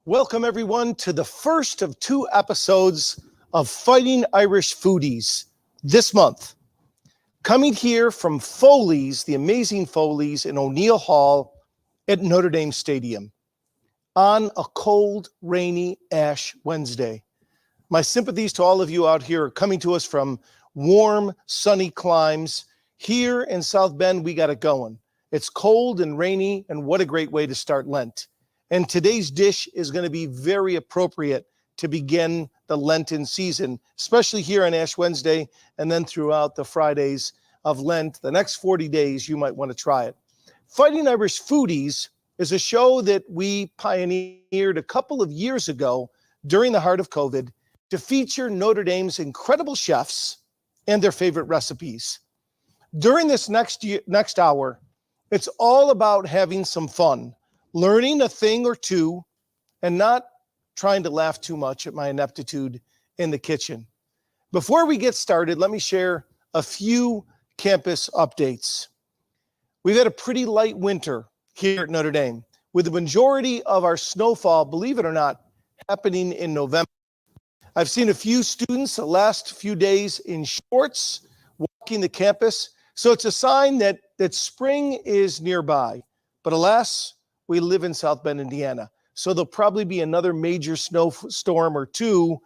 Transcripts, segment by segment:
Welcome, everyone, to the first of 2 episodes of Fighting Irish Foodies this month. Coming here from Foley's, the amazing Foley's in O'Neill Hall at Notre Dame Stadium on a cold, rainy Ash Wednesday. My sympathies to all of you out here coming to us from warm, sunny climes. Here in South Bend, we got it going. It's cold and rainy, and what a great way to start Lent. And today's dish is going to be very appropriate to begin the Lenten season, especially here on Ash Wednesday and then throughout the Fridays of Lent. The next 40 days, you might want to try it. Fighting Irish Foodies is a show that we pioneered a couple of years ago during the heart of COVID to feature Notre Dame's incredible chefs and their favorite recipes. During this next hour, it's all about having some fun, learning a thing or two, and not trying to laugh too much at my ineptitude in the kitchen. Before we get started, let me share a few campus updates. We've had a pretty light winter here at Notre Dame, with the majority of our snowfall, believe it or not, happening in November. I've seen a few students the last few days in shorts walking the campus, so it's a sign that spring is nearby. But alas, we live in South Bend, Indiana, so there'll probably be another major snowstorm or two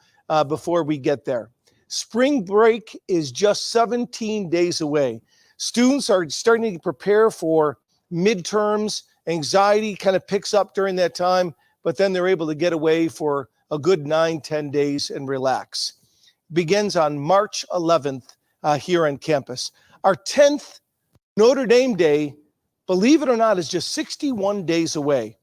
before we get there. Spring break is just 17 days away. Students are starting to prepare for midterms. Anxiety kind of picks up during that time, but then they're able to get away for a good 9-10 days and relax. Begins on March 11th here on campus. Our 10th Notre Dame Day, believe it or not, is just 61 days away.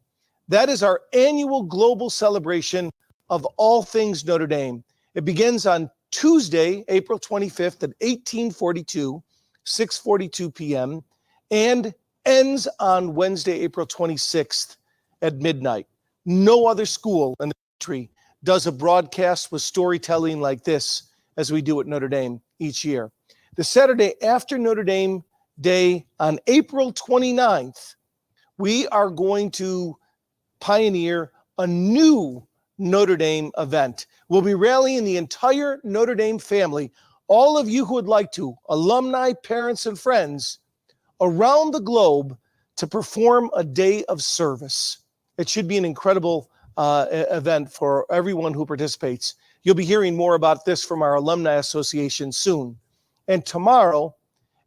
That is our annual global celebration of all things Notre Dame. It begins on Tuesday, April 25th at 1842, 6:42 p.m., and ends on Wednesday, April 26th at midnight. No other school in the country does a broadcast with storytelling like this as we do at Notre Dame each year. The Saturday after Notre Dame Day on April 29th, we are going to pioneer a new Notre Dame event. We'll be rallying the entire Notre Dame family, all of you who would like to, alumni, parents, and friends, around the globe to perform a day of service. It should be an incredible event for everyone who participates. You'll be hearing more about this from our Alumni Association soon. And tomorrow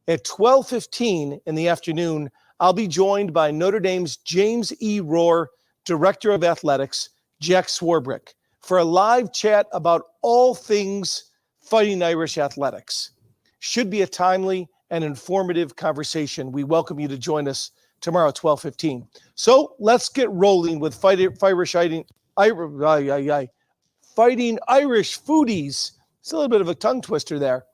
at 12:15 in the afternoon, I'll be joined by Notre Dame's James E. Rohr, Director of Athletics, Jack Swarbrick, for a live chat about all things Fighting Irish athletics. Should be a timely and informative conversation. We welcome you to join us tomorrow at 12:15. So let's get rolling with Fighting Irish Foodies. It's a little bit of a tongue twister there.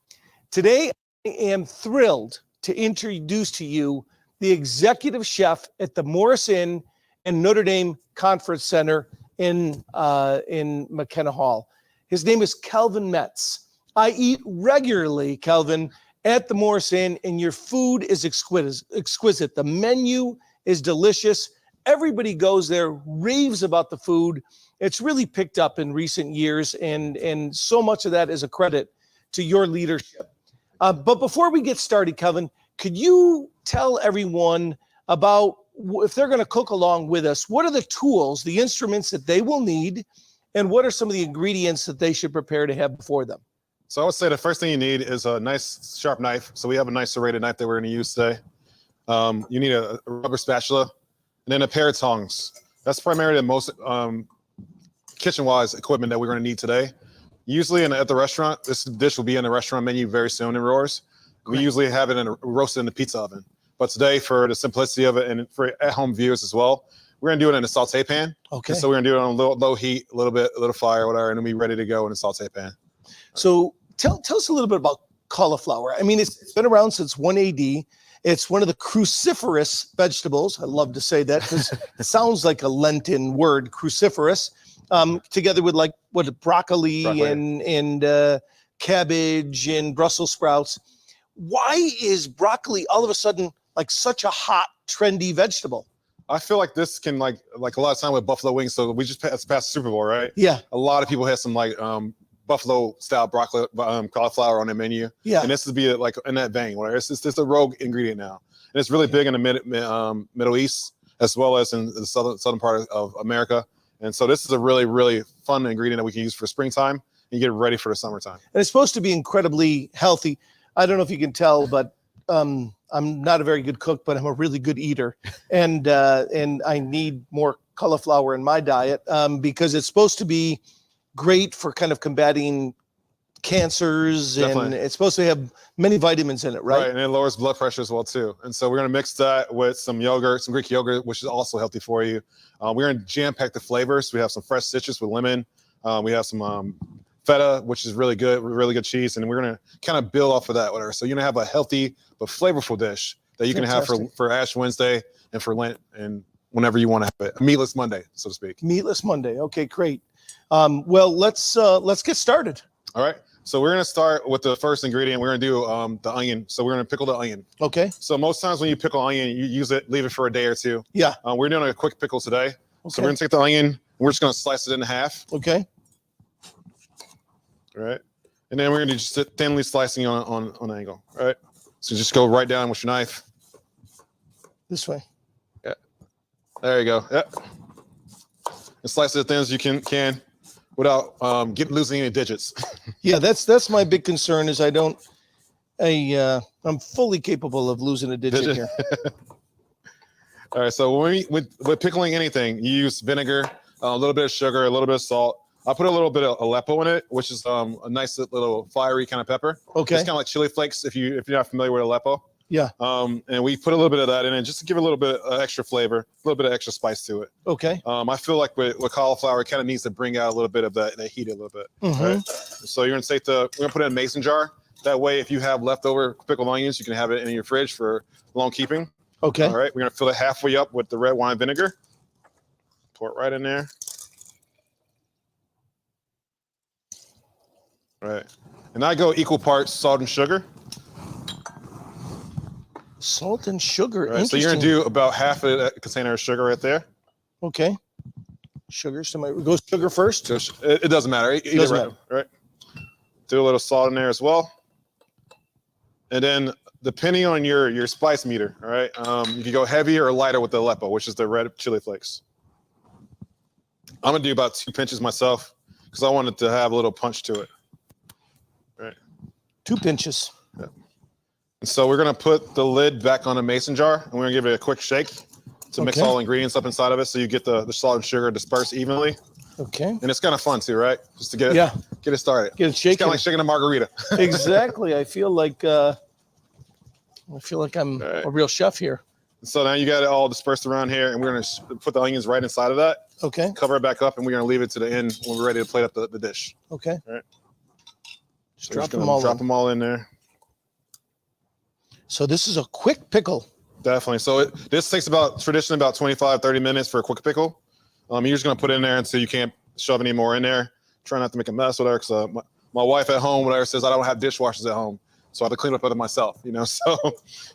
Today, I am thrilled to introduce to you the executive chef at the Morris Inn and Notre Dame Conference Center in McKenna Hall. His name is Kelvin Metz. I eat regularly, Kelvin, at the Morris Inn, and your food is exquisite. The menu is delicious. Everybody goes there, raves about the food. It's really picked up in recent years, and so much of that is a credit to your leadership. But before we get started, Kelvin, could you tell everyone about, if they're going to cook along with us, what are the tools, the instruments that they will need, and what are some of the ingredients that they should prepare to have before them? So I would say the first thing you need is a nice sharp knife. So we have a nice serrated knife that we're going to use today. You need a rubber spatula and then a pair of tongs. That's primarily the most kitchen-wise equipment that we're going to need today. Usually at the restaurant, this dish will be in the restaurant menu very soon in Rohr's. We usually have it roasted in the pizza oven. But today, for the simplicity of it and for at-home viewers as well, we're going to do it in a saute pan. Okay. And so we're going to do it on a low heat, a little fire, whatever, and then be ready to go in a saute pan. So tell us a little bit about cauliflower. I mean, it's been around since 1 AD. It's one of the cruciferous vegetables. I love to say that because it sounds like a Lenten word, cruciferous, together with broccoli. and cabbage and Brussels sprouts. Why is broccoli all of a sudden like such a hot, trendy vegetable? I feel like this can like a lot of time with buffalo wings. So we just passed the Super Bowl, right? Yeah. A lot of people have some like buffalo style broccoli, cauliflower on their menu. Yeah. And this would be like in that vein. Where it's just a rogue ingredient now, and it's really big in the Middle East as well as in the southern part of America. And so this is a really, really fun ingredient that we can use for springtime and get ready for the summertime. And it's supposed to be incredibly healthy. I don't know if you can tell, but I'm not a very good cook, but I'm a really good eater. And I need more cauliflower in my diet because it's supposed to be great for kind of combating cancers. Definitely. And it's supposed to have many vitamins in it, right? And it lowers blood pressure as well too. And so we're going to mix that with some yogurt, some Greek yogurt, which is also healthy for you. We're going to jam-pack the flavors. We have some fresh citrus with lemon. We have some feta, which is really good cheese. And we're going to kind of build off of that, whatever. So you're going to have a healthy but flavorful dish that you can have for Ash Wednesday and for Lent and whenever you want to have it. A meatless Monday, so to speak. Meatless Monday. Okay, great. Well, let's get started. All right. So we're going to start with the first ingredient. We're going to do the onion. So we're going to pickle the onion. Okay. So most times when you pickle onion, you use it, leave it for a day or two. Yeah. We're doing a quick pickle today. Okay. So we're going to take the onion, and we're just going to slice it in half. Okay. All right. And then we're going to just thinly slicing on an angle. All right. So just go right down with your knife. This way. Yeah. There you go. Yep. And slice it as thin as you can without losing any digits. Yeah, that's my big concern is I'm fully capable of losing a digit here. All right, so when with pickling anything, you use vinegar, a little bit of sugar, a little bit of salt. I put a little bit of Aleppo in it, which is a nice little fiery kind of pepper. Okay. It's kind of like chili flakes if you're not familiar with Aleppo. Yeah. And we put a little bit of that in it just to give a little bit of extra flavor, a little bit of extra spice to it. Okay. I feel like with cauliflower, it kind of needs to bring out a little bit of that heat a little bit. Mm-hmm. Right? So we're gonna put it in a mason jar. That way, if you have leftover pickled onions, you can have it in your fridge for long keeping. Okay. All right. We're gonna fill it halfway up with the red wine vinegar. Pour it right in there. All right. And I go equal parts salt and sugar. Salt and sugar. Right, so you're gonna do about half of that container of sugar right there. Okay. Sugar. Somebody goes sugar first. It doesn't matter. Either way, right? Do a little salt in there as well. And then depending on your spice meter, all right, you can go heavier or lighter with the Aleppo, which is the red chili flakes. I'm gonna do about 2 pinches myself because I want it to have a little punch to it. All right. 2 pinches. Yeah. So we're going to put the lid back on a mason jar, and we're going to give it a quick shake to mix all the ingredients up inside of it so you get the salt and sugar dispersed evenly. Okay. And it's kind of fun too, right? Just to get it started. Get it shaking. It's kind of like shaking a margarita. Exactly. I feel like I'm a real chef here. So now you got it all dispersed around here, and we're going to put the onions right inside of that. Okay. Cover it back up, and we're going to leave it to the end when we're ready to plate up the dish. Okay. All right. Just drop them all in there. So this is a quick pickle. Definitely. So this takes traditionally about 25, 30 minutes for a quick pickle. You're just going to put it in there until you can't shove any more in there. Try not to make a mess with her because my wife at home, whatever, says I don't have dishwashers at home. So I have to clean up after myself, so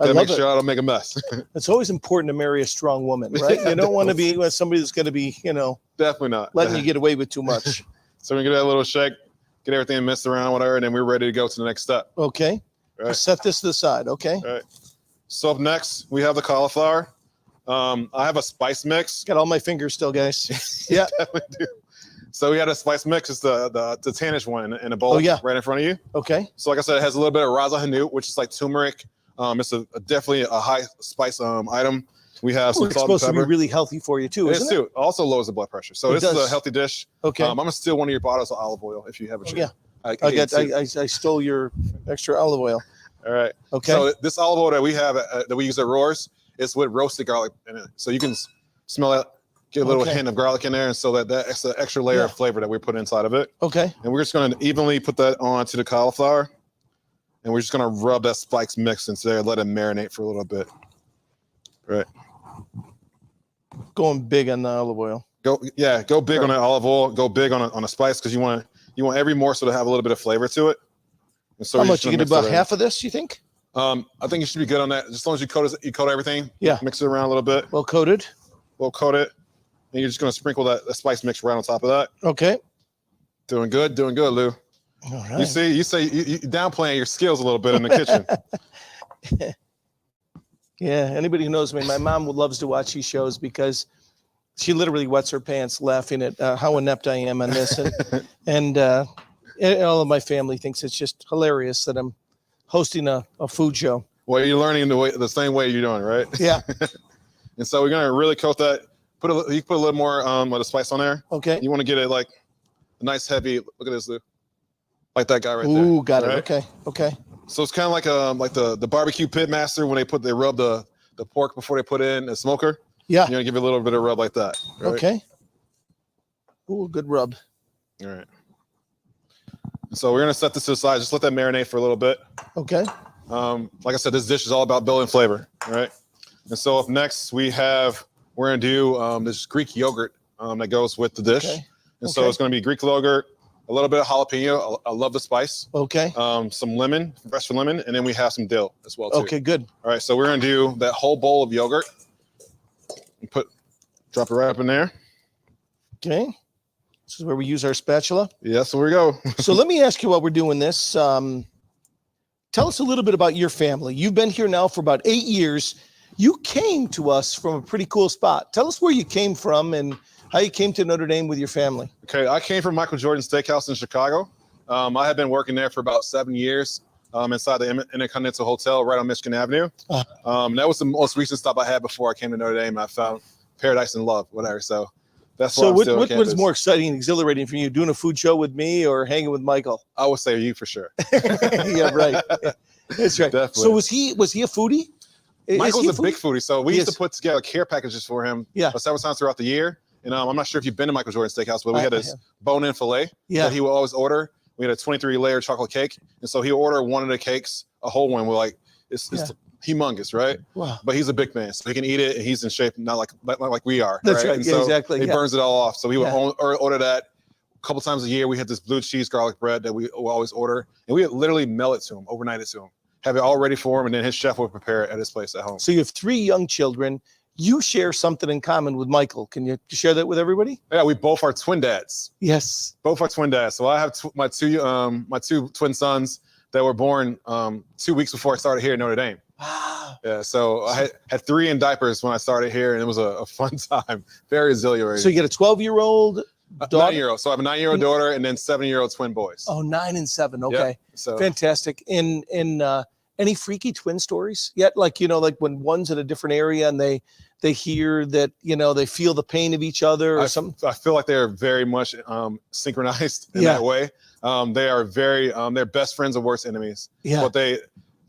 to make sure I don't make a mess. It's always important to marry a strong woman, right? You don't want to be with somebody that's going to be, definitely not letting you get away with too much. So we get that little shake, get everything mixed around, whatever, and then we're ready to go to the next step. Okay. Right. Just set this to the side. Okay. All right. So up next, we have the cauliflower. I have a spice mix. Got all my fingers still, guys. Yeah. Definitely do. So we had a spice mix. It's the tannish one in a bowl right in front of you. Okay. So like I said, it has a little bit of raza hanut, which is like turmeric. It's definitely a high spice item. We have some salt and pepper. It's supposed to be really healthy for you too, isn't it? It also lowers the blood pressure. So this is a healthy dish. Okay. I'm gonna steal one of your bottles of olive oil if you have it. Yeah. I stole your extra olive oil. All right. Okay. So this olive oil that we have that we use at Roars is with roasted garlic in it. So you can smell it. Get a little hint of garlic in there, and so that's an extra layer of flavor that we put inside of it. Okay. And we're just going to evenly put that onto the cauliflower, and we're just going to rub that spice mix into there, let it marinate for a little bit. Right. Going big on the olive oil. Go big on that olive oil. Go big on a spice because you want every morsel to have a little bit of flavor to it. And so how much you can do? About half of this, you think? I think you should be good on that. Just as long as you coat everything. Yeah. Mix it around a little bit. Well coated. We'll coat it. And you're just going to sprinkle that spice mix right on top of that. Okay. Doing good, Lou. All right. You say you downplaying your skills a little bit in the kitchen. Yeah, anybody who knows me, my mom loves to watch these shows because she literally wets her pants laughing at how inept I am on this. And all of my family thinks it's just hilarious that I'm hosting a food show. Well, you're learning the same way you're doing, right? Yeah. And so we're going to really coat that. You put a little more of the spice on there. Okay. You want to get it like a nice heavy, look at this, Lou. Like that guy right there. Ooh, got it. Right? Okay. Okay. So it's kind of like the barbecue pit master when they rub the pork before they put it in a smoker. Yeah. You know, give it a little bit of rub like that. Right? Okay. Ooh, good rub. All right. So we're gonna set this to the side. Just let that marinate for a little bit. Okay. Like I said, this dish is all about building flavor, right? And so up next we're gonna do this Greek yogurt that goes with the dish. Okay. And so it's gonna be Greek yogurt, a little bit of jalapeno. I love the spice. Okay. Some lemon, fresh lemon, and then we have some dill as well too. Okay, good. All right, so we're gonna do that whole bowl of yogurt. And drop it right up in there. Okay. This is where we use our spatula. Yeah, so here we go. So let me ask you while we're doing this. Tell us a little bit about your family. You've been here now for about 8 years. You came to us from a pretty cool spot. Tell us where you came from and how you came to Notre Dame with your family. Okay, I came from Michael Jordan Steakhouse in Chicago. I had been working there for about 7 years inside the Intercontinental Hotel right on Michigan Avenue. That was the most recent stop I had before I came to Notre Dame. I found paradise and love, whatever. So that's why what was more exciting and exhilarating for you, doing a food show with me or hanging with Michael? I would say you for sure. Yeah, right. That's right. Definitely. So was he a foodie? Michael's a big foodie. So we used Yes. to put together care packages for him several times throughout the year. And I'm not sure if you've been to Michael Jordan Steakhouse, but we had this bone-in filet that he would always order. We had a 23-layer chocolate cake. And so he would order one of the cakes, a whole one. We're like, it's humongous, right? Wow. But he's a big man, so he can eat it, and he's in shape, not like we are. That's right. And Yeah, so exactly. He burns it all off. So we would order that a couple times a year. We had this blue cheese garlic bread that we will always order, and we would literally mail it to him, overnight it to him, have it all ready for him, and then his chef would prepare it at his place at home. So you have 3 young children. You share something in common with Michael. Can you share that with everybody? Yeah, we both are twin dads. Yes. Both are twin dads. So I have my two twin sons that were born 2 weeks before I started here at Notre Dame. Wow. Yeah, so I had 3 in diapers when I started here, and it was a fun time. Very exhilarating. So you get a 12-year-old daughter? 9-year-old. So I have a 9-year-old daughter and then 7-year-old twin boys. Oh, 9 and 7. Okay. Yeah, so Fantastic. In any freaky twin stories yet? Like, like when one's in a different area and they hear that, they feel the pain of each other or something? I feel like they're very much synchronized in that way. They are very, they're best friends and worst enemies. Yeah. But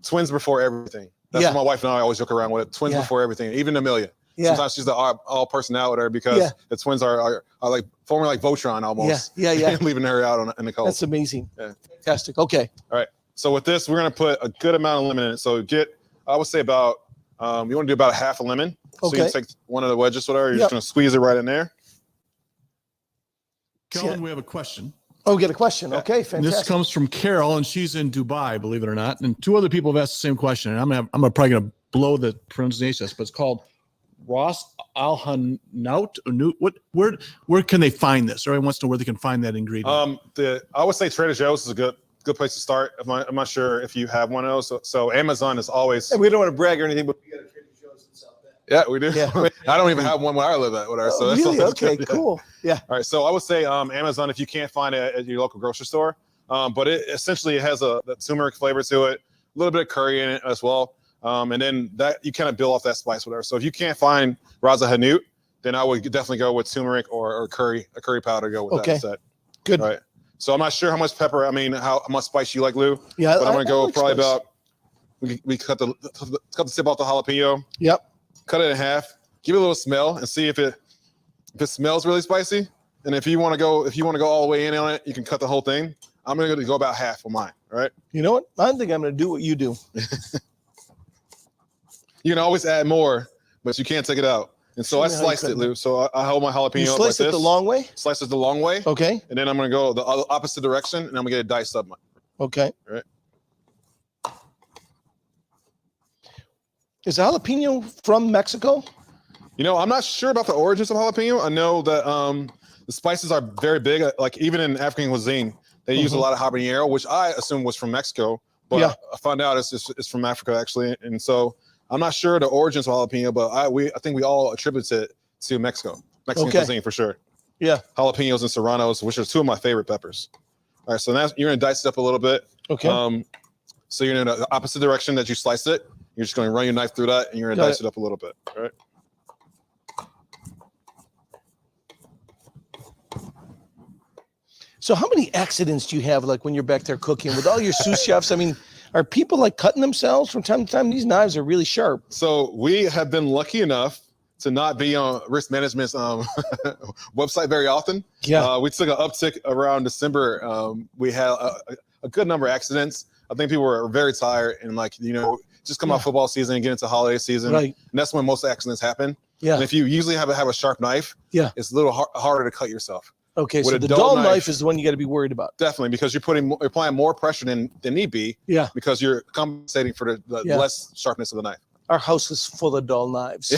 twins before everything. That's what my wife and I always joke around with. Twins before everything, even Amelia. Yeah. Sometimes she's the all person out with her because the twins are like forming like Voltron almost. Yeah. Leaving her out in the cold. That's amazing. Yeah. Fantastic. Okay. All right. So with this, we're going to put a good amount of lemon in it. So I would say about, you want to do about a half a lemon. So you can take one of the wedges, whatever. You're just going to squeeze it right in there. Kellen, we have a question. Oh, get a question. Okay, fantastic. And this comes from Carol, and she's in Dubai, believe it or not. And 2 other people have asked the same question. And I'm probably going to blow the pronunciation, but it's called Ross Alhanout. Where can they find this? Everyone wants to know where they can find that ingredient. I would say Trader Joe's is a good place to start. I'm not sure if you have one of those. So Amazon is always. And we don't want to brag or anything, but we got a Trader Joe's in South Bend. Yeah, we do. Yeah. I don't even have one where I live at. Whatever. So that's really? Okay, good. cool. Yeah. All right. So I would say Amazon if you can't find it at your local grocery store. But it essentially has that turmeric flavor to it, a little bit of curry in it as well. And then that you kind of build off that spice, whatever. So if you can't find Raza Hanut, then I would definitely go with turmeric or curry, a curry powder. Go with that instead. Good. All right. So I'm not sure how much pepper. I mean, how much spice you like, Lou. Yeah. But I'm gonna go like probably spice. about. We cut the tip off the jalapeno. Yep. Cut it in half. Give it a little smell and see if it smells really spicy. And if you want to go all the way in on it, you can cut the whole thing. I'm gonna go about half of mine. All right. You know what? I think I'm gonna do what you do. You can always add more, but you can't take it out. And so I sliced it, Lou. So I hold my jalapeno You up like slice this. it the long way? Slice it the long way. Okay. And then I'm gonna go the opposite direction, and I'm gonna get it diced up. Okay. All right. Is jalapeno from Mexico? You know, I'm not sure about the origins of jalapeno. I know that the spices are very big. Like even in African cuisine, they use a lot of habanero, which I assume was from Mexico, but I found out it's from Africa actually. And so I'm not sure the origins of jalapeno, but I think we all attribute it to Mexican cuisine for sure. Yeah. Jalapenos and serranos, which are two of my favorite peppers. All right, so now you're gonna dice it up a little bit. Okay. So you're in the opposite direction that you sliced it. You're just gonna run your knife through that, and you're gonna dice it up a little bit. All right. So how many accidents do you have, like when you're back there cooking with all your sous chefs? I mean, are people like cutting themselves from time to time? These knives are really sharp. So we have been lucky enough to not be on risk management's website very often. Yeah. We took an uptick around December. We had a good number of accidents. I think people were very tired and just come out football season and get into holiday season. Right. And that's when most accidents happen. Yeah. And if you usually have a sharp knife, it's a little harder to cut yourself. Okay, so the dull knife is the one you got to be worried about. Definitely, because you're applying more pressure than need be. Yeah. Because you're compensating for the less sharpness of the knife. Our house is full of dull knives.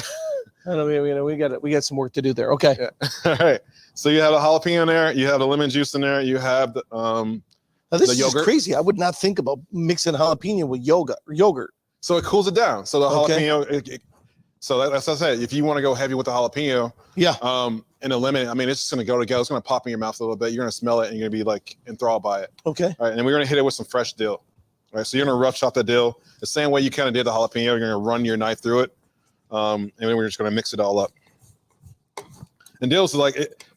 I know we got some work to do there. Okay. Yeah. All right. So you have a jalapeno in there. You have the lemon juice in there. You have the now this is yogurt. crazy. I would not think about mixing jalapeno with yogurt. So it cools it down. So the jalapeno. So that's what I said. If you want to go heavy with the jalapeno, and the lemon, I mean, it's just going to go together. It's going to pop in your mouth a little bit. You're going to smell it, and you're going to be like enthralled by it. Okay. All right, and then we're going to hit it with some fresh dill. All right, so you're going to rough chop the dill the same way you kind of did the jalapeno. You're going to run your knife through it, and then we're just going to mix it all up. And dill is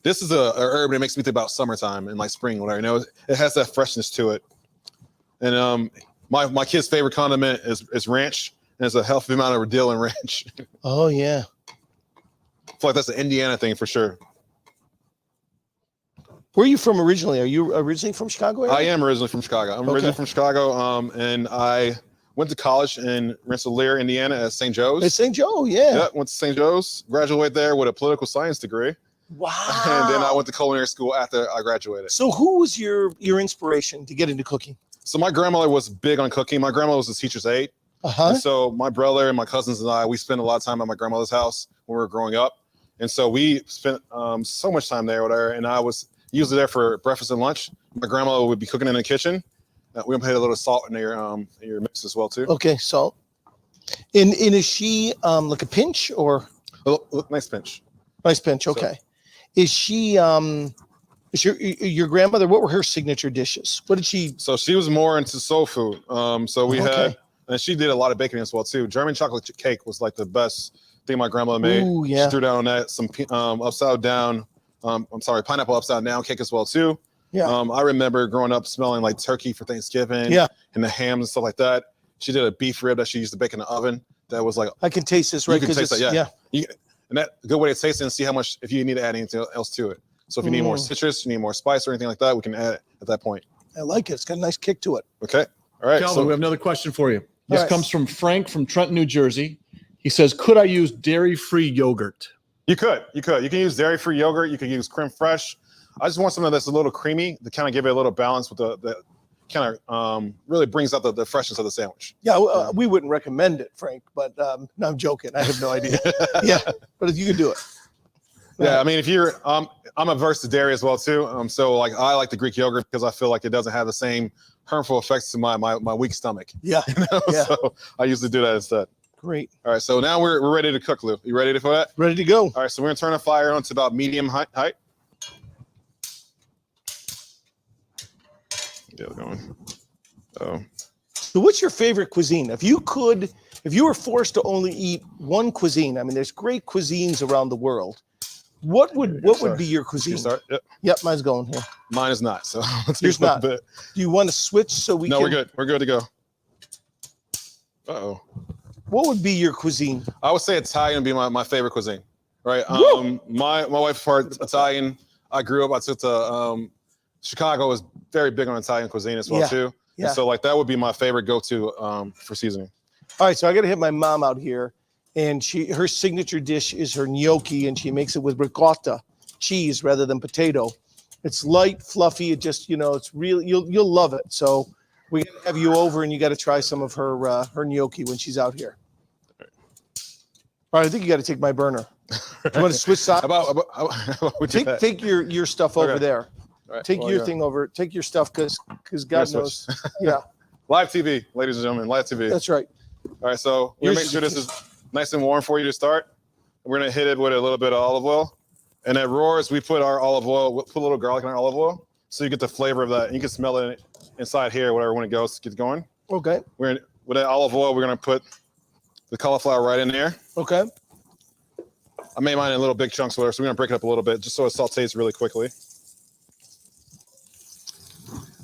this is a herb that makes me think about summertime and like spring, whatever. You know, it has that freshness to it. And my kid's favorite condiment is ranch. And there's a healthy amount of dill and ranch. Oh yeah. I feel like that's an Indiana thing for sure. Where are you from originally? Are you originally from Chicago area? I am originally from Chicago. I'm originally from Chicago, and I went to college in Rensselaer, Indiana at St. Joe's. At St. Joe, yeah. Yeah, went to St. Joe's, graduated there with a political science degree. Wow. And then I went to culinary school after I graduated. So who was your inspiration to get into cooking? So my grandmother was big on cooking. My grandmother was a teacher's aide. And so my brother and my cousins and I, we spent a lot of time at my grandmother's house when we were growing up. And so we spent so much time there with her, and I was usually there for breakfast and lunch. My grandmother would be cooking in the kitchen. We put a little salt in your mix as well too. Okay, salt. And is she like a pinch or? Look, nice pinch. Nice pinch. Okay. So, is she is your grandmother? What were her signature dishes? What did she? So she was more into soul food. So we had, and she did a lot of baking as well too. German chocolate cake was like the best thing my grandmother made. Ooh, yeah. She threw down on that some pineapple upside down cake as well too. Yeah. I remember growing up smelling like turkey for Thanksgiving. Yeah. And the hams and stuff like that. She did a beef rib that she used to bake in the oven. That was like, I can taste this, right? You can taste that, yeah. And that a good way to taste it and see how much, if you need to add anything else to it. So if you need more citrus, you need more spice or anything like that, we can add it at that point. I like it. It's got a nice kick to it. Okay. All right. Calvin, we have another question for you. This comes from Frank from Trenton, New Jersey. He says, could I use dairy-free yogurt? You can use dairy-free yogurt. You can use creme fraiche. I just want something that's a little creamy to kind of give it a little balance with the kind of really brings out the freshness of the sandwich. Yeah, we wouldn't recommend it, Frank, but no, I'm joking. I have no idea. Yeah, but if you can do it. Yeah, I mean, if you're, I'm averse to dairy as well too. So like I like the Greek yogurt because I feel like it doesn't have the same harmful effects to my weak stomach. Yeah. Yeah. So I usually do that instead. Great. All right, so now we're ready to cook, Lou. You ready for that? Ready to go. All right, so we're gonna turn the fire on to about medium height. Get it going. So what's your favorite cuisine? If you were forced to only eat one cuisine, I mean, there's great cuisines around the world. What would be your cuisine? Start? Yep, mine's going here. Mine is not. So yours not. Do you want to switch so we? No, we're good. We're good to go. Uh-oh. What would be your cuisine? I would say Italian would be my favorite cuisine. Right. My wife's part Italian. I grew up. I took to Chicago is very big on Italian cuisine as well too. Yeah. And so like that would be my favorite go-to for seasoning. All right, so I got to hit my mom out here, and her signature dish is her gnocchi, and she makes it with ricotta cheese rather than potato. It's light, fluffy. It just it's really you'll love it. So we got to have you over, and you got to try some of her gnocchi when she's out here. All All right, I think you got to take my burner. Do you want to switch sides? Take your stuff over there. Right. Take your thing over. Take your stuff because God knows. Yeah. Live TV, ladies and gentlemen, live TV. That's right. All right, so we're gonna make sure this is nice and warm for you to start. We're gonna hit it with a little bit of olive oil, and at roars we put our olive oil. We'll put a little garlic in our olive oil, so you get the flavor of that. You can smell it inside here, whatever when it goes, gets going. Okay. With that olive oil, we're gonna put the cauliflower right in there. Okay. I made mine in little big chunks, whatever. So we're gonna break it up a little bit, just so it sautés really quickly.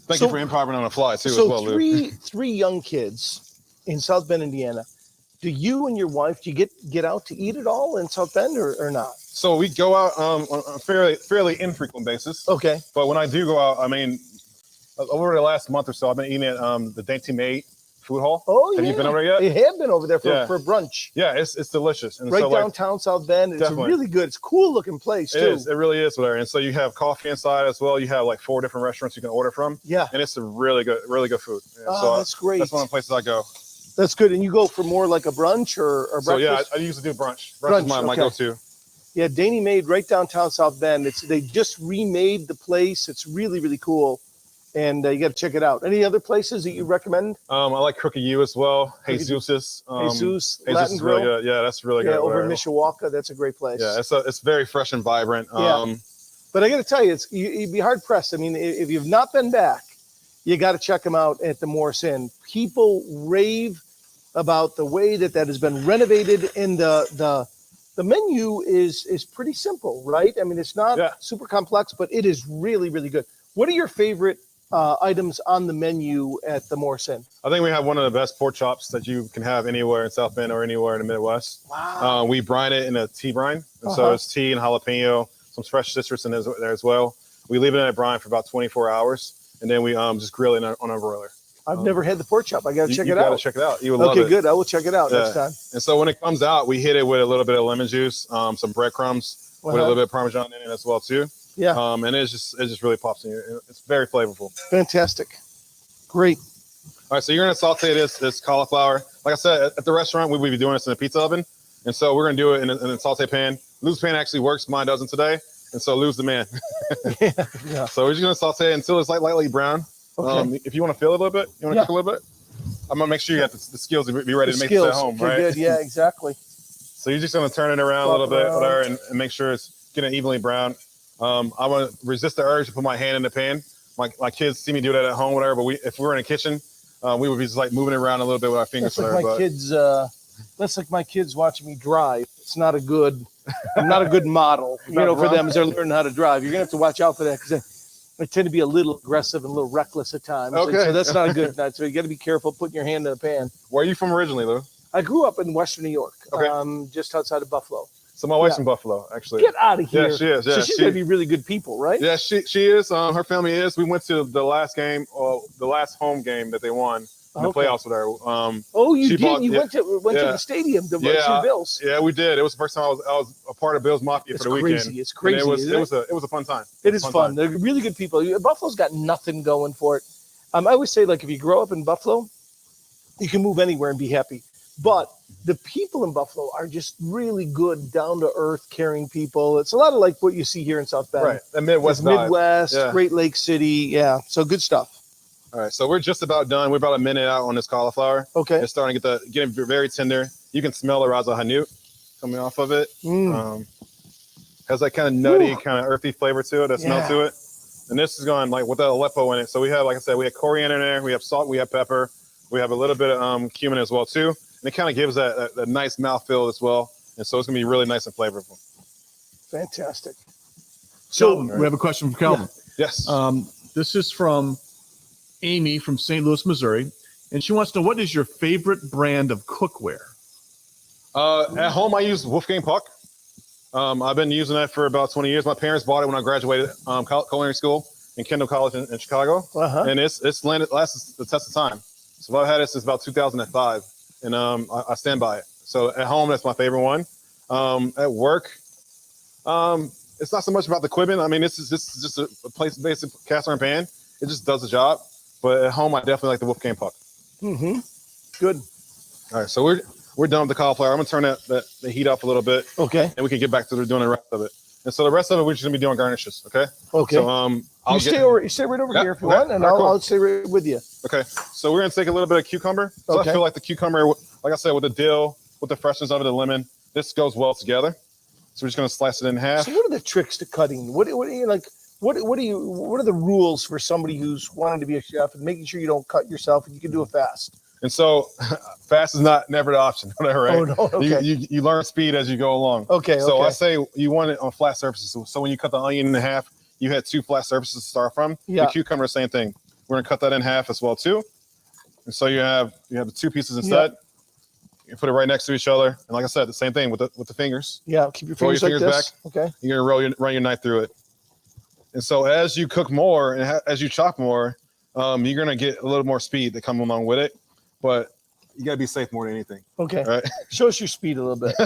Thank you for improvising on the fly too, as well, Lou. three young kids in South Bend, Indiana. Do you and your wife, do you get out to eat at all in South Bend or not? So we go out on a fairly infrequent basis. Okay. But when I do go out, I mean, over the last month or so, I've been eating at the Dainty Maid food hall. Oh, Have you been over there yet? I have been over there for brunch. Yeah, it's delicious. And right so, downtown South Bend. It's really good. It's a cool looking place too. It really is there. And so you have coffee inside as well. You have like 4 different restaurants you can order from. Yeah. And it's a really good food. Yeah, so that's great. That's one of the places I go. That's good. And you go for more like a brunch or breakfast? So yeah, I usually do brunch. Brunch is my go-to. Yeah, Dainty Maid right downtown South Bend. They just remade the place. It's really, really cool. And you got to check it out. Any other places that you recommend? I like Crooked U as well. Jesus Latin Grill. Really good. Yeah, that's really good. Over in Mishawaka, that's a great place. Yeah, it's very fresh and vibrant. Yeah. But I got to tell you, you'd be hard pressed. I mean, if you've not been back, you got to check them out at the Morris Inn. People rave about the way that has been renovated, and the menu is pretty simple, right? I mean, it's not super complex, but it is really, really good. What are your favorite items on the menu at the Morris Inn? I think we have one of the best pork chops that you can have anywhere in South Bend or anywhere in the Midwest. Wow. We brine it in a tea brine. And so it's tea and jalapeno, some fresh citrus in there as well. We leave it in a brine for about 24 hours, and then we just grill it on a broiler. I've never had the pork chop. I got to check it out. You got to check it out. You would love it. Okay, good. I will check it out next time. And so when it comes out, we hit it with a little bit of lemon juice, some breadcrumbs, with a little bit of Parmesan in it as well too. Yeah. And it just really pops in you. It's very flavorful. Fantastic. Great. All right, so you're gonna saute this cauliflower. Like I said, at the restaurant, we would be doing this in a pizza oven, and so we're gonna do it in a saute pan. Lou's pan actually works. Mine doesn't today, and so Lou's the man. Yeah. So we're just gonna saute it until it's lightly brown. Okay. If you want to feel it a little bit, you want to cook a little bit. I'm gonna make sure you got the skills to be ready to make this at home, right? Good. Yeah, exactly. So you're just gonna turn it around a little bit, whatever, and make sure it's getting evenly brown. I want to resist the urge to put my hand in the pan. My kids see me do that at home, whatever. But if we were in a kitchen, we would be just like moving it around a little bit with our fingers. That's like my kids. That's like my kids watching me drive. It's not a good model, for them as they're learning how to drive. You're gonna have to watch out for that because I tend to be a little aggressive and a little reckless at times. Okay. So that's not a good night. So you got to be careful putting your hand in the pan. Where are you from originally, Lou? I grew up in Western New York, just outside of Buffalo. So my wife's in Buffalo, actually. Get out of here. Yeah, she is. Yeah, so she's gonna be really good people, right? Yeah, she is. Her family is. We went to the last game, or the last home game that they won in the playoffs with her. You did. You went to the stadium to watch the Bills. Yeah, we did. It was the first time I was a part of Bills Mafia for the weekend. It's crazy. It was a fun time. It is fun. They're really good people. Buffalo's got nothing going for it. I always say, like, if you grow up in Buffalo, you can move anywhere and be happy. But the people in Buffalo are just really good, down to earth, caring people. It's a lot of like what you see here in South Bend. Right. The Midwest. Great Lake City. Yeah. So good stuff. All right. So we're just about done. We're about a minute out on this cauliflower. Okay. It's starting to get very tender. You can smell the raza hanut coming off of it. Has that kind of nutty, kind of earthy flavor to it, that smell to it. And this is going like with that Aleppo in it. So we have, like I said, we have coriander in there. We have salt. We have pepper. We have a little bit of cumin as well too. And it kind of gives that nice mouthfeel as well. And so it's going to be really nice and flavorful. Fantastic. So we have a question from Calvin. Yeah. Yes. This is from Amy from St. Louis, Missouri. And she wants to know, what is your favorite brand of cookware? At home, I use Wolfgang Puck. I've been using that for about 20 years. My parents bought it when I graduated culinary school in Kendall College in Chicago. And it's lasted the test of time. So I've had it since about 2005. And I stand by it. So at home, that's my favorite one. At work, it's not so much about the equipment. I mean, it's just a place, basic cast iron pan. It just does the job. But at home, I definitely like the Wolfgang Puck. Mm-hmm. Good. All right, so we're we're done with the cauliflower. I'm gonna turn the heat up a little bit, Okay. and we can get back to doing the rest of it. And so the rest of it, we're just gonna be doing garnishes. Okay. Okay. So you stay right over here if you want, and I'll stay right with you. Okay. So we're gonna take a little bit of cucumber. So I feel like the cucumber, like I said, with the dill, with the freshness of it, the lemon, this goes well together. So we're just gonna slice it in half. So what are the tricks to cutting? What are you like? What are the rules for somebody who's wanting to be a chef and making sure you don't cut yourself and you can do it fast? And so fast is never the option, right? Oh, no, okay. You learn speed as you go along. Okay. So I say you want it on flat surfaces. So when you cut the onion in half, you had 2 flat surfaces to start from. Yeah. The cucumber, same thing. We're gonna cut that in half as well too. And so you have the 2 pieces instead. Yeah. You put it right next to each other, and like I said, the same thing with the fingers. Yeah, keep your fingers like this. Back. Okay. You're gonna run your knife through it. And so as you cook more and as you chop more, you're gonna get a little more speed that come along with it. But you gotta be safe more than anything. Okay. Right. Show us your speed a little bit.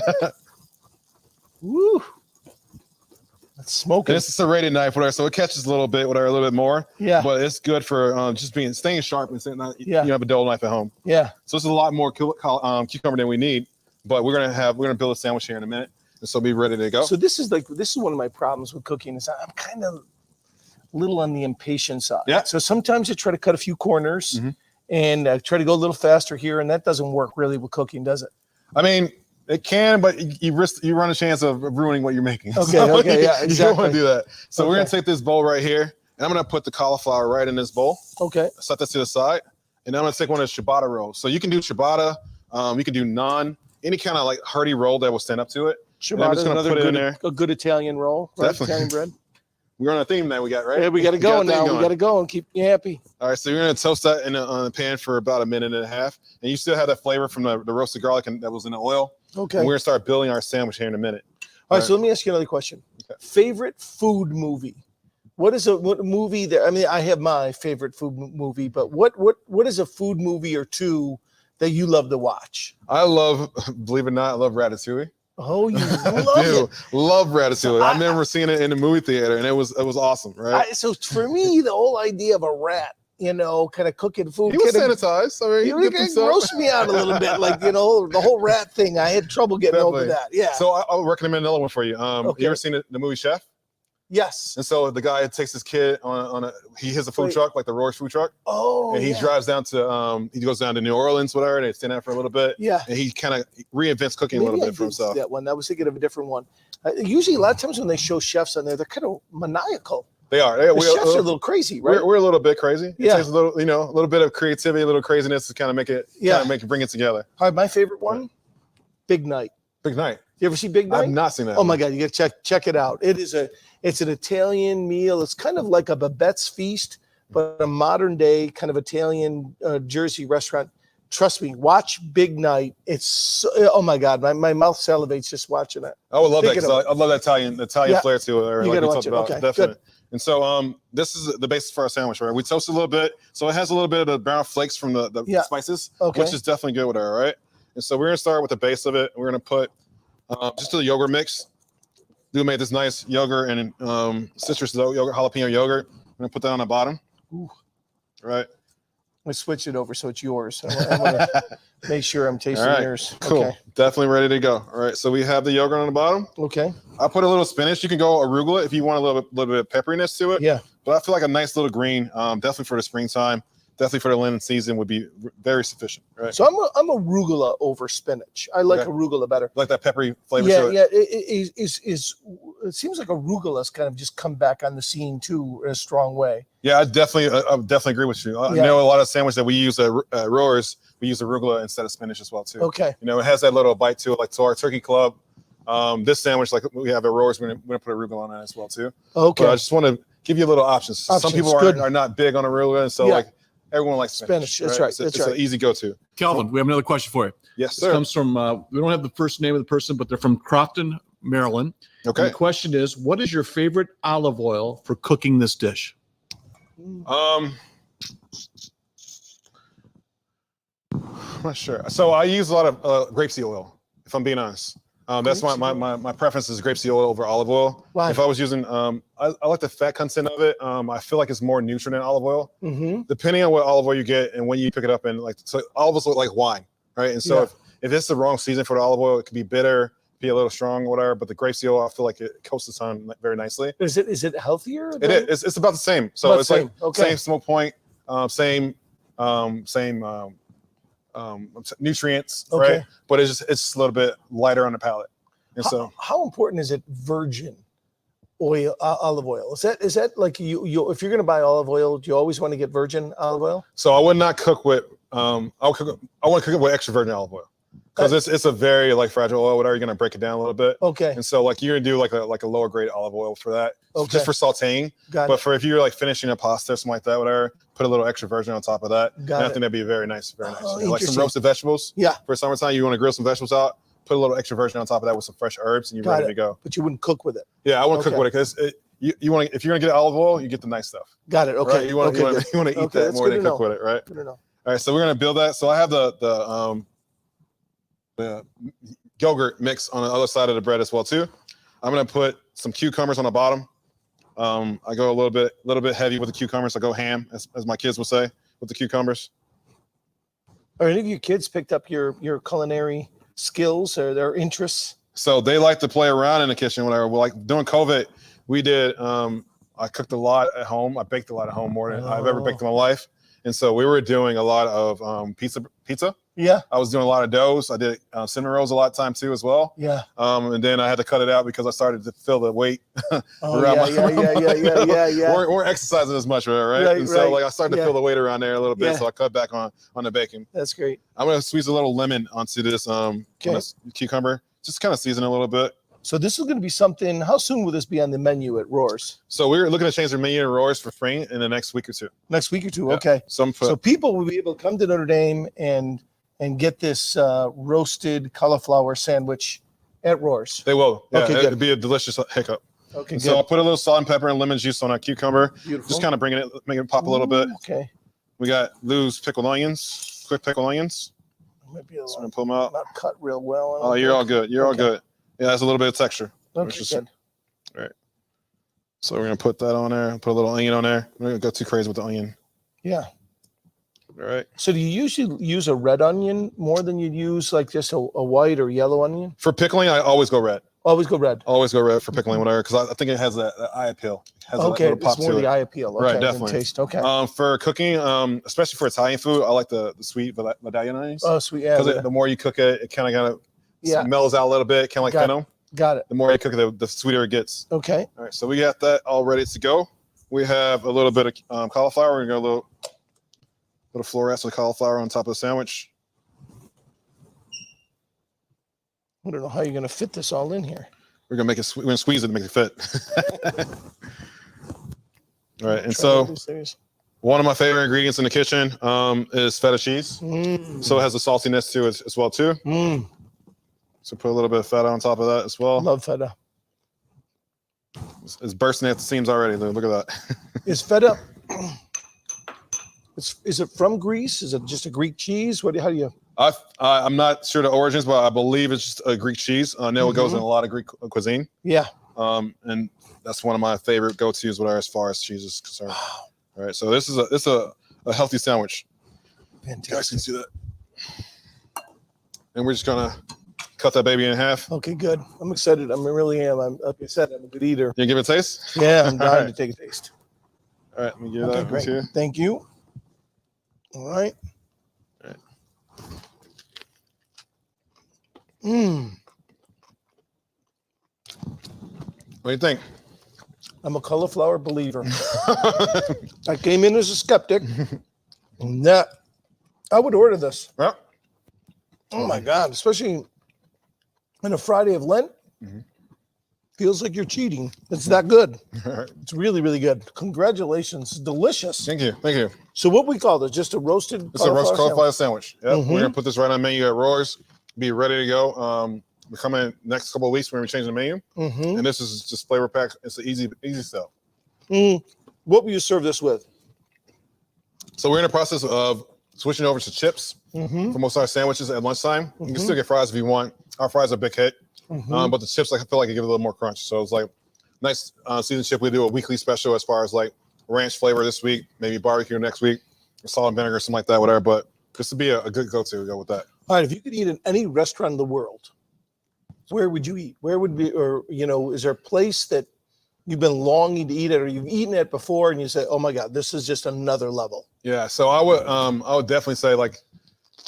Woo. That's smoking. And it's a serrated knife, whatever, so it catches a little bit more. Yeah. But it's good for just staying sharp and saying you have a dull knife at home. Yeah. So it's a lot more cucumber than we need, but we're gonna build a sandwich here in a minute, and so be ready to go. So this is one of my problems with cooking is I'm kind of little on the impatient side. Yeah. So sometimes I try to cut a few corners and try to go a little faster here, and that doesn't work really with cooking, does it? I mean, it can, but you run a chance of ruining what you're making. Okay, so okay, yeah, exactly. You don't want to do that. So we're gonna take this bowl right here, and I'm gonna put the cauliflower right in this bowl. Okay. Set this to the side, and I'm gonna take one of the ciabatta rolls. So you can do ciabatta, you can do naan, any kind of like hearty roll that will stand up to it. Ciabatta is another good Italian roll, right? Definitely. Italian bread. We're on a theme that we got, right? Yeah, we got to go now. We got to go and keep you happy. All right, so you're gonna toast that on the pan for about a minute and a half, and you still have that flavor from the roasted garlic that was in the oil. Okay. And we're gonna start building our sandwich here in a minute. All right, so let me ask you another question. Okay. Favorite food movie? What movie that? I mean, I have my favorite food movie, but what is a food movie or two that you love to watch? I love, believe it or not, I love Ratatouille. Oh, you love it. Love Ratatouille. I remember seeing it in the movie theater, and it was awesome, right? So for me, the whole idea of a rat, kind of cooking food. He was sanitized. I mean, it grossed me out a little bit. Like, the whole rat thing. I had trouble getting over that. Yeah. So I'll recommend another one for you. You ever seen the movie Chef? Yes. And so the guy takes his kid he has a food truck, like the Roy's food truck. Oh. And he drives down to he goes down to New Orleans, whatever. They stay there for a little bit. Yeah. And he kind of reinvents cooking a little bit for himself. That one. I was thinking of a different one. Usually, a lot of times when they show chefs on there, they're kind of maniacal. They are. The chefs are a little crazy, right? We're a little bit crazy. Yeah. It takes a little bit of creativity, a little craziness to kind of make it bring it together. All right, my favorite one, Big Night. Big Night. You ever see Big Night? I've not seen that. Oh my God, you got to check it out. It's an Italian meal. It's kind of like a Babette's Feast, but a modern day kind of Italian Jersey restaurant. Trust me, watch Big Night. It's oh my God, my mouth salivates just watching it. I would love that because I love that Italian flair to it. You gotta watch it. Okay, definitely. good. And so this is the basis for our sandwich, right? We toast a little bit, so it has a little bit of the brown flakes from the spices, which is definitely good with it, all right? And so we're gonna start with the base of it. We're gonna put just the yogurt mix. We made this nice yogurt and citrus yogurt, jalapeno yogurt. I'm gonna put that on the bottom. Ooh. Right. I'm gonna switch it over so it's yours. I want to make sure I'm tasting yours. Cool. Okay. Definitely ready to go. All right. So we have the yogurt on the bottom. Okay. I put a little spinach. You can go arugula if you want a little bit of pepperiness to it. Yeah. But I feel like a nice little green, definitely for the springtime, definitely for the linen season would be very sufficient. Right. So I'm arugula over spinach. I like arugula better. Like that peppery flavor to it. Yeah. It seems like arugula's kind of just come back on the scene too in a strong way. Yeah, I definitely agree with you. I know a lot of sandwich that we use at Roars, we use arugula instead of spinach as well too. Okay. It has that little bite to it, like to our turkey club. This sandwich, like we have at Roars, we're gonna put arugula on that as well too. Okay. But I just want to give you a little options. Some people are not big on arugula, and so like everyone likes spinach. That's right. It's an easy go-to. Calvin, we have another question for you. Yes, sir. This comes from we don't have the first name of the person, but they're from Crofton, Maryland. Okay. And the question is, what is your favorite olive oil for cooking this dish? I'm not sure. So I use a lot of grapeseed oil, if I'm being honest. That's my preference is grapeseed oil over olive oil. Why? If I was using, I like the fat content of it. I feel like it's more neutral than olive oil. Mm-hmm. Depending on what olive oil you get and when you pick it up, and like so olive oils look like wine, right? And so if it's the wrong season for the olive oil, it could be bitter, be a little strong, whatever. But the grapeseed oil, I feel like it coats the tongue very nicely. Is it healthier? It is. It's about the same. So About it's the like same. Okay. same smoke point, same nutrients, Okay. right? But it's just a little bit lighter on the palate. And so How important is it virgin oil, olive oil? Is that like you if you're going to buy olive oil, do you always want to get virgin olive oil? So I would not cook with I want to cook it with extra virgin olive oil because it's a very like fragile oil. Whatever, you're gonna break it down a little bit. Okay. And so like you're gonna do like a lower grade olive oil for that, Okay. just for sautéing. Got But it. for if you're like finishing a pasta or something like that, whatever, put a little extra virgin on top of that. Got And I it. think that'd be very nice, very nice. Oh, Like some interesting. roasted vegetables. Yeah. For summertime, you want to grill some vegetables out. Put a little extra virgin on top of that with some fresh herbs, and you're Got ready it. to go. But you wouldn't cook with it. Yeah, I want to Okay. cook with it because you want to if you're gonna get olive oil, you get the nice stuff. Got it. Okay. Right? You want okay, good. to eat Okay, that that's more good than to cook know. with it, right? Good to know. All right, so we're gonna build that. So I have the yogurt mix on the other side of the bread as well too. I'm gonna put some cucumbers on the bottom. I go a little bit heavy with the cucumbers. I go ham, as my kids would say, with the cucumbers. Are any of your kids picked up your culinary skills or their interests? So they like to play around in the kitchen. Whatever. Well, like during COVID, we did. I cooked a lot at home. I baked a lot at home more than I've ever baked in my life. And so we were doing a lot of pizza. Yeah. I was doing a lot of doughs. I did cinnamon rolls a lot of time too as well. Yeah. And then I had to cut it out because I started to feel the weight. Oh, around yeah. We're exercising as much, right? Right, And so right. like I started to Yeah. feel the weight around there a little bit. Yeah. So I cut back on the bacon. That's great. I'm gonna squeeze a little lemon onto this on this cucumber. Just kind of season it a little bit. So this is going to be something. How soon will this be on the menu at Roar's? So we're looking to change the menu to Roar's for spring in the next week or two. Next week or two. Yeah. Okay. So So people will be able to come to Notre Dame and get this roasted cauliflower sandwich at Roar's. they will. Yeah, Okay, good. it'd be a delicious hiccup. Okay, And good. so I'll put a little salt and pepper and lemon juice on our cucumber. Beautiful. Just kind of make it pop a little bit. Ooh, okay. We got Lou's pickled onions, quick pickled onions. Might be a So I'm little, gonna pull them out. not cut real well. Oh, you're all good. You're all Okay. good. Yeah, that's a little bit of texture. Okay, Which is- good. So we're gonna put that on there. Put a little onion on there. We're gonna go too crazy with the onion. Yeah. All right. So do you usually use a red onion more than you use like just a white or yellow onion? For pickling, I always go red. Always go red. Always go red for pickling, whatever, because I think it has that eye appeal. It has a Okay, little pop it's more to the it. eye appeal. Okay, Right, than definitely. taste. Okay. For cooking, especially for Italian food, I like the sweet medallion onions. Oh, sweet. Yeah. Because the more you cook it, it kind of Yeah. mellows out a little bit, kind of like Got it. fennel. Got it. The more you cook it, the sweeter it gets. Okay. All right, so we got that all ready to go. We have a little bit of cauliflower. We're gonna go a little florets of cauliflower on top of the sandwich. I don't know how you're going to fit this all in here. We're gonna make it. We're gonna squeeze it to make it fit. All right, and Try so to do this. one of my favorite ingredients in the kitchen is feta cheese. So it has the saltiness too as well too. So put a little bit of feta on top of that as well. Love feta. It's bursting at the seams already. Look at that. Is feta? Is it from Greece? Is it just a Greek cheese? How do you? I'm not sure the origins, but I believe it's just a Greek cheese. I know it goes in a lot of Greek cuisine. Yeah. And that's one of my favorite go-tos as far as cheese is concerned. All right, so this is a healthy sandwich. You guys can Fantastic. see that. And we're just gonna cut that baby in half. Okay, good. I'm excited. I really am. Like I said, I'm a good eater. You give it a taste? Yeah, I'm dying All to take a taste. All right, let me give Okay, that great. to you. Thank you. All right. All right. What do you think? I'm a cauliflower believer. I came in as a skeptic. And that I would order this. Well, Oh my God, especially on a Friday of Lent. Feels like you're cheating. It's that good. all right. It's really, really good. Congratulations. It's delicious. Thank you. Thank you. So what we call this? Just a roasted It's a roast cauliflower cauliflower sandwich. Yep. Mhm. We're gonna put this right on the menu at Roar's. Be ready to go. We're coming next couple of weeks when we change the menu. sandwich? And this is just flavor pack. It's an easy stuff. What will you serve this with? So we're in the process of switching over to chips for most of our sandwiches at lunchtime. You can still get fries if you want. Our fries are a big hit, but the chips, I feel like, it give it a little more crunch. So it's like nice seasoned chip. We do a weekly special as far as like ranch flavor this week, maybe barbecue next week, or salt and vinegar, something like that, whatever. But this would be a good go-to. Go with that. All right, if you could eat in any restaurant in the world, where would you eat? Where would be, or is there a place that you've been longing to eat at, or you've eaten it before, and you say, "Oh my God, this is just another level"? Yeah, so I would definitely say like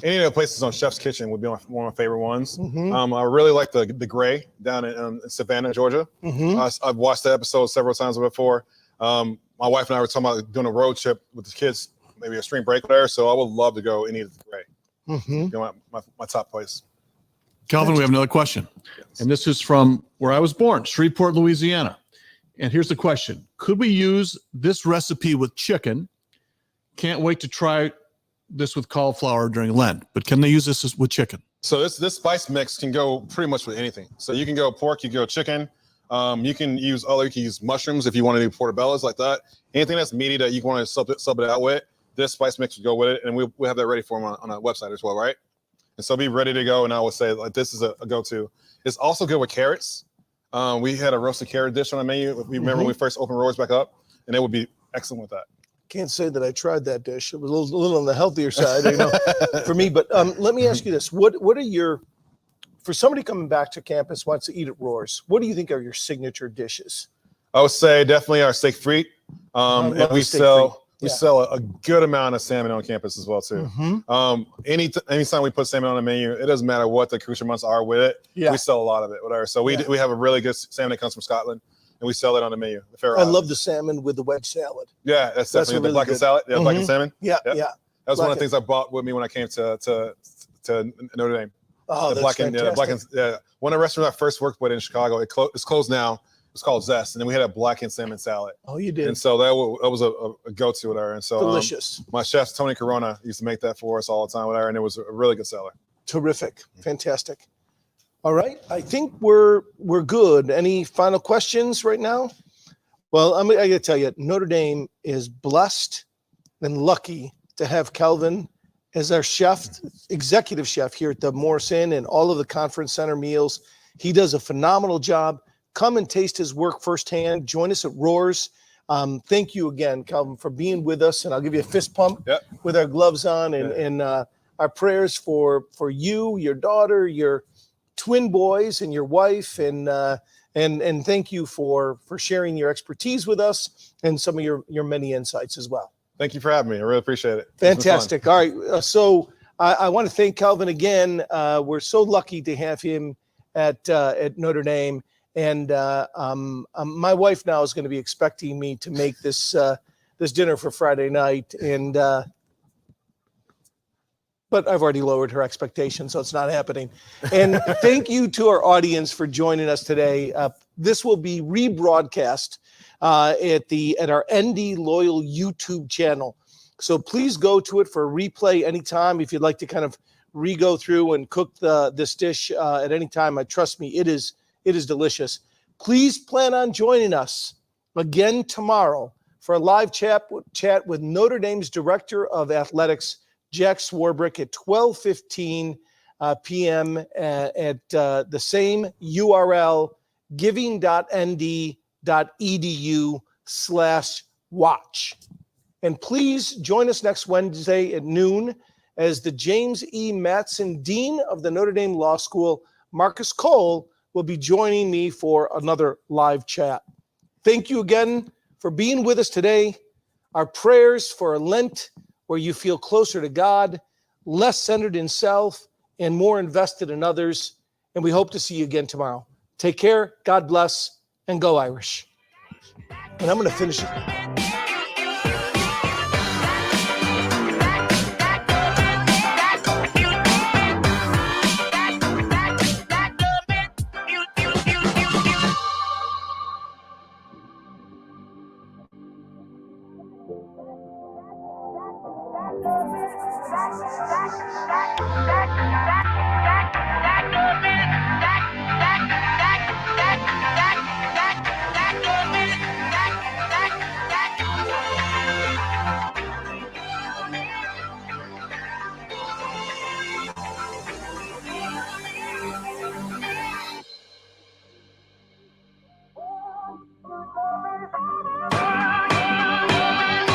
any of the places on Chef's Kitchen would be one of my favorite ones. Mm-hmm. I really like the Gray down in Savannah, Georgia. Mm-hmm. I've watched the episode several times before. My wife and I were talking about doing a road trip with the kids, maybe a spring break there. So I would love to go and eat at the Gray. Mm-hmm. My top place. Calvin, we have another question. Yes. And this is from where I was born, Shreveport, Louisiana. And here's the question. Could we use this recipe with chicken? Can't wait to try this with cauliflower during Lent, but can they use this with chicken? So this spice mix can go pretty much with anything. So you can go pork, you can go chicken. You can use mushrooms if you want to do portobellos like that. Anything that's meaty that you want to sub it out with, this spice mix would go with it, and we'll have that ready for them on our website as well, right? And so be ready to go. And I would say like this is a go-to. It's also good with carrots. We had a roasted carrot dish on the menu. We remember when we first opened Roars back up, and it would be excellent with that. Can't say that I tried that dish. It was a little on the healthier side, for me. But let me ask you this: What are for somebody coming back to campus wants to eat at Roars? What do you think are your signature dishes? I would say definitely our steak frite. And we sell a good amount of salmon on campus as well too. Mm-hmm. Anytime we put salmon on the menu, it doesn't matter what the accoutrements are with it. Yeah. We sell a lot of it, whatever. So we have a really good salmon that comes from Scotland, and we sell it on the menu. I love the salmon with the wedge salad. Yeah, that's definitely really the blackened good. salad. Yeah, blackened salmon. Yeah, Yep. yeah. That was one of the things I bought with me when I came to Notre Dame. Oh, that's fantastic. One of the restaurants I first worked with in Chicago, it's closed now. It's called Zest, and then we had a blackened salmon salad. Oh, you did. And so that was a go-to with her. And so Delicious. My chef Tony Corona used to make that for us all the time with her, and it was a really good seller. Terrific, fantastic. All right, I think we're good. Any final questions right now? Well, I got to tell you, Notre Dame is blessed and lucky to have Calvin as our chef, executive chef here at the Morrison and all of the conference center meals. He does a phenomenal job. Come and taste his work firsthand. Join us at Roars. Thank you again, Calvin, for being with us. And I'll give you a fist pump with our gloves on. And our prayers for you, your daughter, your twin boys, and your wife. And thank you for sharing your expertise with us and some of your many insights as well. Thank you for having me. I really appreciate it. Fantastic. All right. So I want to thank Calvin again. We're so lucky to have him at Notre Dame. And my wife now is going to be expecting me to make this dinner for Friday night. And but I've already lowered her expectations, so it's not happening. And thank you to our audience for joining us today. This will be rebroadcast at our ND Loyal YouTube channel. So please go to it for a replay anytime if you'd like to kind of re-go through and cook this dish at any time. Trust me, it is delicious. Please plan on joining us again tomorrow for a live chat with Notre Dame's Director of Athletics, Jack Swarbrick, at 12:15 p.m. at the same URL, giving.nd.edu/watch. And please join us next Wednesday at noon as the James E. Mattson Dean of the Notre Dame Law School, Marcus Cole, will be joining me for another live chat. Thank you again for being with us today. Our prayers for a Lent where you feel closer to God, less centered in self, and more invested in others. And we hope to see you again tomorrow. Take care, God bless, and go Irish. And I'm going to finish it. Back.